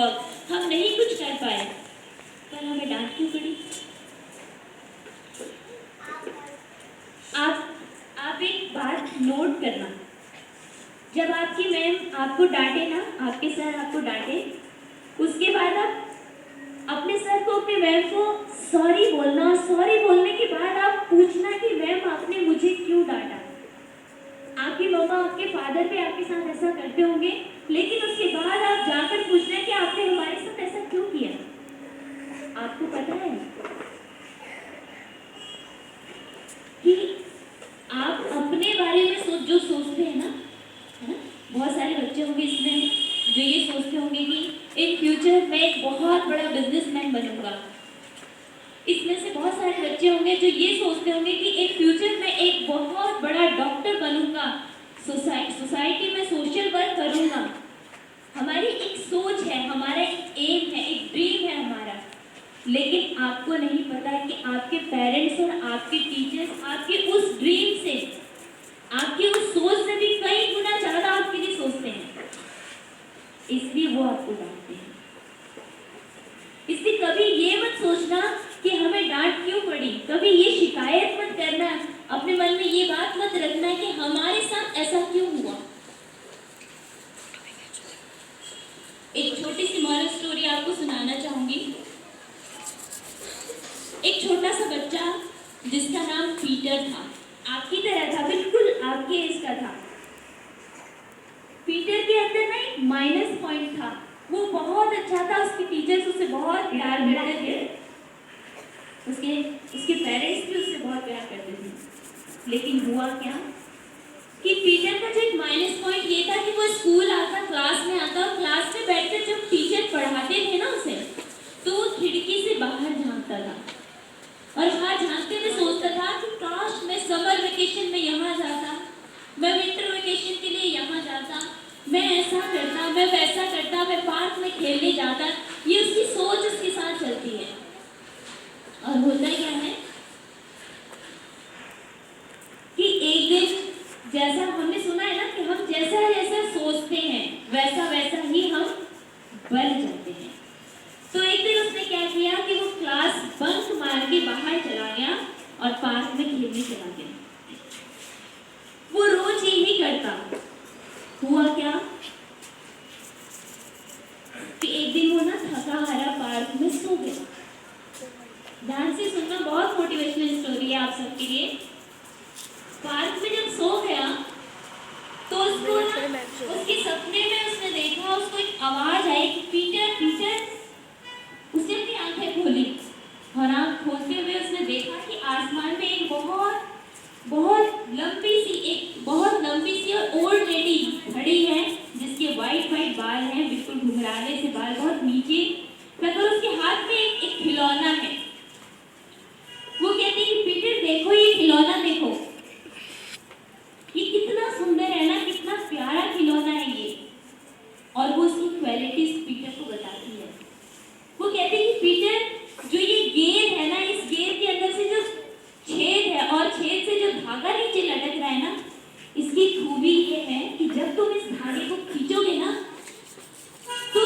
Homework, हम नहीं कुछ कर पाए, पर हमें डांट क्यों पड़ी? आप एक बात नोट करना, जब आपकी मैम आपको डांटे ना, आपके सर आपको डांटे, उसके बाद आप अपने सर को, अपने मैम को सॉरी बोलना, सॉरी बोलने के बाद आप पूछना कि मैम आपने मुझे क्यों डांटा। आपकी मम्मा, आपके फादर भी आपके साथ ऐसा करते होंगे, लेकिन उसके बाद आप जाकर पूछना कि आपने हमारे साथ ऐसा क्यों किया। आपको पता है कि आप अपने बारे में जो सोचते हैं ना, है ना, बहुत सारे बच्चे होंगे इसमें जो ये सोचते होंगे कि इन फ्यूचर मैं एक बहुत बड़ा बिजनेसमैन बनूंगा। इसमें से बहुत सारे बच्चे होंगे जो ये सोचते होंगे कि इन फ्यूचर में एक बहुत बड़ा डॉक्टर बनूंगा, सोसाइटी में सोशल वर्क करूंगा। हमारी एक सोच है, हमारा एक एम है, एक ड्रीम है हमारा, लेकिन आपको नहीं पता कि आपके पेरेंट्स और आपके टीचर्स आपके उस ड्रीम से, आपकी उस सोच से भी कई गुना ज्यादा आपके लिए सोचते हैं, इसलिए वो आपको डांटते हैं। इसलिए कभी ये मत सोचना कि हमें डांट क्यों पड़ी, कभी ये शिकायत मत करना, अपने मन में ये बात मत रखना कि हमारे साथ ऐसा क्यों हुआ। एक छोटी सी मॉरल स्टोरी आपको सुनाना चाहूंगी। एक छोटा सा बच्चा जिसका नाम पीटर था, आपकी तरह था, बिल्कुल आपके एज का था। पीटर के अंदर ना एक माइनस पॉइंट था, वो बहुत अच्छा था, उसके टीचर्स उससे बहुत प्यार करते थे, उसके पेरेंट्स भी उससे बहुत प्यार करते थे। लेकिन हुआ क्या कि पीटर का जो एक माइनस पॉइंट ये था कि वो स्कूल आता, क्लास में आता, और क्लास में बैठकर जब टीचर पढ़ाते थे ना उसे, तो वो खिड़की से बाहर झांकता था, और बाहर झांकते हुए सोचता था कि काश मैं समर वेकेशन में यहाँ जाता, मैं विंटर वेकेशन के लिए यहाँ जाता, मैं ऐसा करता, मैं वैसा करता, मैं पार्क में खेलने जाता। ये उसकी सोच उसके साथ चलती है। और होता क्या है कि एक दिन, जैसा हमने सुना है ना कि हम जैसा जैसा सोचते हैं वैसा वैसा ही हम बन जाते हैं। तो एक दिन उसने क्या किया कि वो क्लास बंक मार के बाहर चला गया और पार्क में खेलने चला गया। वो रोज यही करता। हुआ क्या कि एक दिन वो ना थका हारा पार्क में सो गया। ध्यान से सुनना, बहुत मोटिवेशनल स्टोरी है आप सबके लिए। पार्क में जब सो गया तो उसको ना, उसके सपने में उसने देखा, उसको एक आवाज आई कि पीटर पीटर। उसने अपनी आंखें खोली और आंख खोलते हुए उसने देखा कि आसमान में एक बहुत लंबी सी और ओल्ड लेडी खड़ी है, जिसके वाइट बाल हैं, बिल्कुल घुंघराले से बाल, बहुत नीचे तक, और उसके हाथ में एक खिलौना है। वो कहती है कि पीटर देखो, ये खिलौना देखो, ये कितना सुंदर है ना, कितना प्यारा खिलौना है ये। और वो उसकी क्वालिटीज पीटर को बताती है। वो कहती है कि पीटर, जो ये गेंद है ना, इस गेंद के अंदर से जो छेद है और छेद से जो धागा नीचे लटक रहा है ना, इसकी खूबी ये है कि जब तुम इस धागे को खींचोगे ना, तो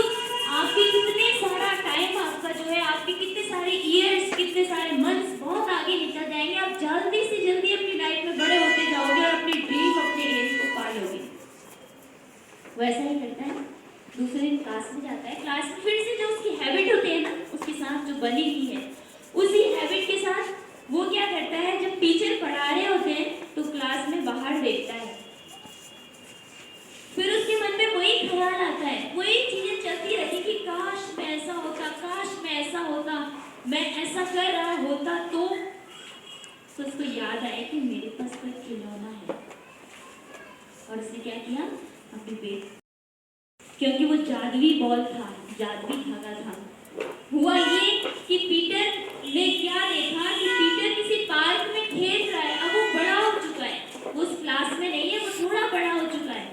आपके कितने सारा टाइम, आपका जो है, आपके कितने सारे ईयर्स, कितने सारे मंथ्स बहुत आगे निकल जाएंगे। आप जल्दी से जल्दी अपनी लाइफ में बड़े होते जाओगे और अपने ड्रीम, अपने एम को पा लोगे। वैसा ही करता है। दूसरे दिन क्लास में जाता है, क्लास में फिर से जो उसकी हैबिट होती है ना, उसके साथ जो बनी हुई है, उसी हैबिट के साथ वो क्या करता है, जब टीचर पढ़ा रहे होते हैं तो क्लास में बाहर देखता है। फिर उसके मन में वही ख्याल आता है, वही चीजें चलती रहती कि काश मैं ऐसा होता, काश मैं ऐसा होता, मैं ऐसा कर रहा होता तो उसको याद आया कि मेरे पास कोई खिलौना है। और उसने क्या किया, अपने पेट, क्योंकि वो जादुई बॉल था, जादुई धागा था। हुआ ये कि पीटर ने क्या देखा कि पीटर किसी पार्क में खेल रहा है। अब वो बड़ा हो चुका है, वो उस क्लास में नहीं है, वो थोड़ा बड़ा हो चुका है।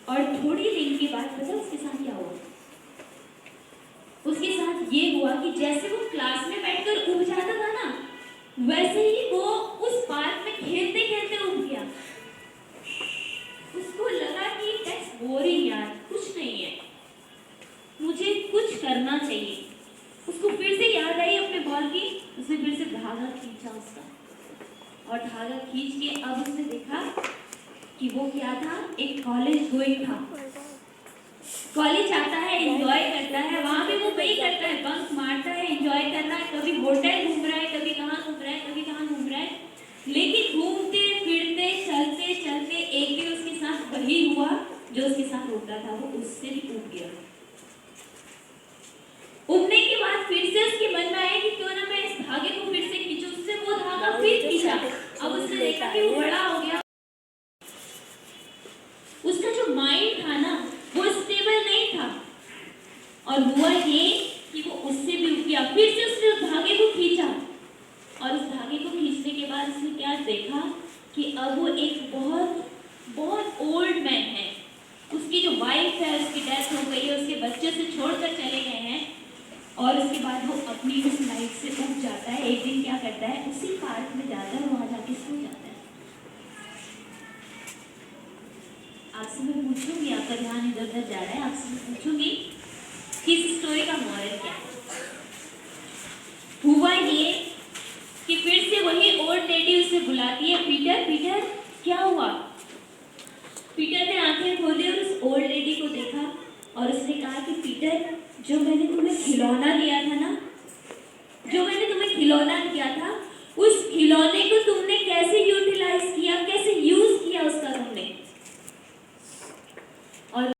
और थोड़ी देर के बाद पता उसके साथ क्या हुआ? उसके साथ ये हुआ कि जैसे वो क्लास में बैठकर उठ जाता था ना, वैसे ही वो उस पार्क में खेलते खेलते उठ गया। उसको लगा कि टेक्स्ट और धागा खींच के अब उसने देखा कि वो क्या था, एक कॉलेज गोइंग था। कॉलेज आता है, एंजॉय करता है, वहां पे वो वही करता है, बंक मारता है, एंजॉय कर रहा है, कभी होटल घूम रहा है, कभी कहाँ घूम रहा है, कभी कहाँ घूम रहा है। लेकिन घूमते फिरते चलते चलते एक दिन उसके साथ वही हुआ जो उसके साथ होता था, वो उससे भी ऊब गया। उबने के बाद फिर से उसके मन में आया कि क्यों ना मैं इस धागे को फिर से खींचूं। उससे वो धागा फिर खींचा। अब उसने देखा कि वो बड़ा हो गया। उसका जो माइंड था ना वो स्टेबल नहीं था, और हुआ ये कि वो उससे भी उब गया। फिर से उसने उस धागे को खींचा, और उस धागे को खींचने के बाद उसने क्या देखा कि अब वो एक बहुत बहुत ओल्ड मैन है। उसकी जो वाइफ है उसकी डेथ हो गई है, उसके बच्चे से छोड़कर चले गए हैं, और उसके बाद वो अपनी उस लाइफ से उब जाता है। एक दिन क्या करता है, उसी पार्क में जाता है, वहां जाके सो जाता है। आपसे मैं पूछूंगी, आपका ध्यान इधर उधर जा रहा है, आपसे मैं पूछूंगी कि इस स्टोरी का मॉरल क्या है। हुआ ये कि फिर से वही ओल्ड लेडी उसे बुलाती है, पीटर पीटर क्या हुआ। पीटर ने आंखें खोली और उस ओल्ड लेडी को देखा, और उसने कहा कि पीटर, जो मैंने तुम्हें खिलौना दिया था ना, जो मैंने तुम्हें खिलौना दिया था, उस खिलौने को तुमने कैसे यूज